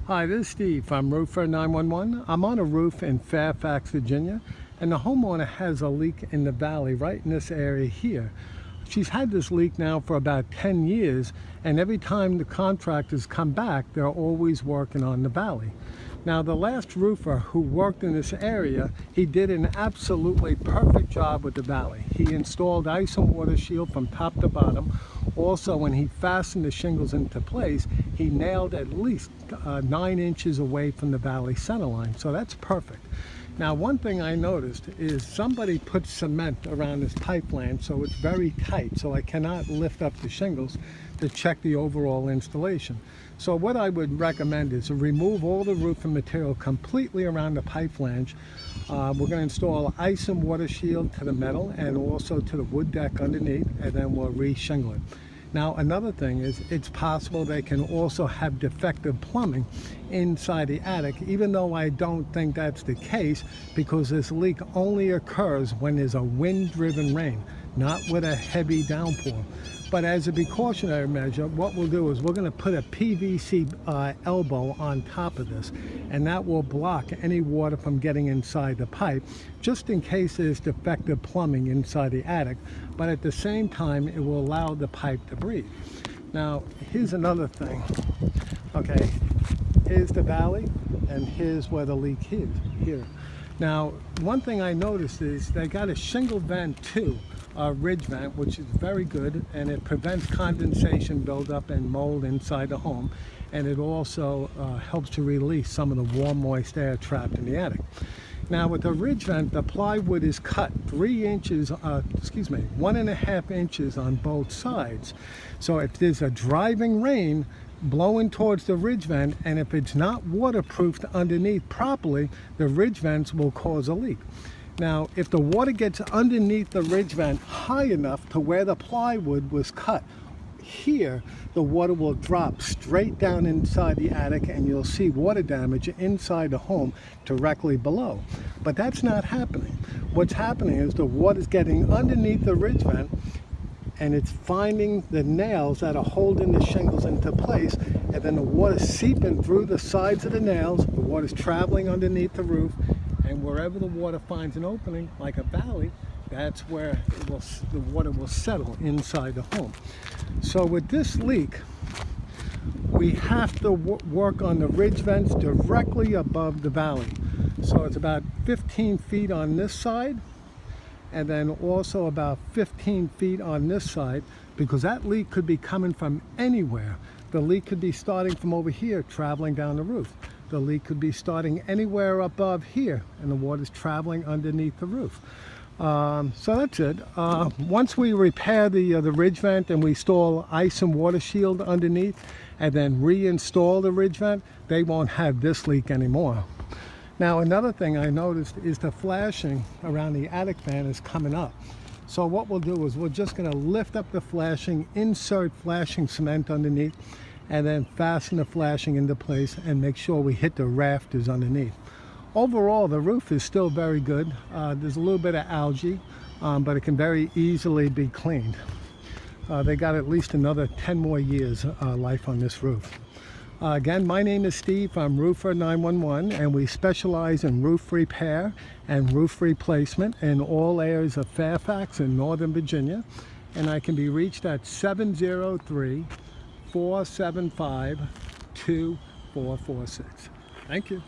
Hi, this is Steve from Roofer 911. I'm on a roof in Fairfax, Virginia, and the homeowner has a leak in the valley right in this area here. She's had this leak now for about 10 years, and every time the contractors come back, they're always working on the valley. Now, the last roofer who worked in this area, he did an absolutely perfect job with the valley. He installed ice and water shield from top to bottom. Also, when he fastened the shingles into place, he nailed at least 9 inches away from the valley center line. So that's perfect. Now, one thing I noticed is somebody put cement around this pipe flange, so it's very tight, so I cannot lift up the shingles to check the overall installation. So what I would recommend is to remove all the roofing material completely around the pipe flange. We're going to install ice and water shield to the metal and also to the wood deck underneath, and then we'll re-shingle it. Now, another thing is it's possible they can also have defective plumbing inside the attic, even though I don't think that's the case, because this leak only occurs when there's a wind-driven rain, not with a heavy downpour. But as a precautionary measure, what we'll do is we're going to put a PVC elbow on top of this, and that will block any water from getting inside the pipe, just in case there's defective plumbing inside the attic. But at the same time, it will allow the pipe to breathe. Now, here's another thing. Okay, here's the valley, and here's where the leak is, here. Now, one thing I noticed is they got a shingle vent too, a ridge vent, which is very good, and it prevents condensation buildup and mold inside the home, and it also helps to release some of the warm, moist air trapped in the attic. Now, with the ridge vent, the plywood is cut 1.5 inches on both sides. So if there's a driving rain blowing towards the ridge vent, and if it's not waterproofed underneath properly, the ridge vents will cause a leak. Now, if the water gets underneath the ridge vent high enough to where the plywood was cut, here the water will drop straight down inside the attic, and you'll see water damage inside the home directly below. But that's not happening. What's happening is the water's getting underneath the ridge vent, and it's finding the nails that are holding the shingles into place, and then the water's seeping through the sides of the nails, the water's traveling underneath the roof, and wherever the water finds an opening, like a valley, that's where the water will settle inside the home. So with this leak, we have to work on the ridge vents directly above the valley. So it's about 15 feet on this side, and then also about 15 feet on this side, because that leak could be coming from anywhere. The leak could be starting from over here, traveling down the roof. The leak could be starting anywhere above here, and the water's traveling underneath the roof. So that's it. Once we repair the ridge vent and we install ice and water shield underneath, and then reinstall the ridge vent, they won't have this leak anymore. Now, another thing I noticed is the flashing around the attic fan is coming up. So what we'll do is we're just going to lift up the flashing, insert flashing cement underneath, and then fasten the flashing into place and make sure we hit the rafters underneath. Overall, the roof is still very good. There's a little bit of algae, but it can very easily be cleaned. They got at least another 10 more years life on this roof. Again, my name is Steve. I'm Roofer 911, and we specialize in roof repair and roof replacement in all areas of Fairfax and Northern Virginia. And I can be reached at 703-475-2446. Thank you.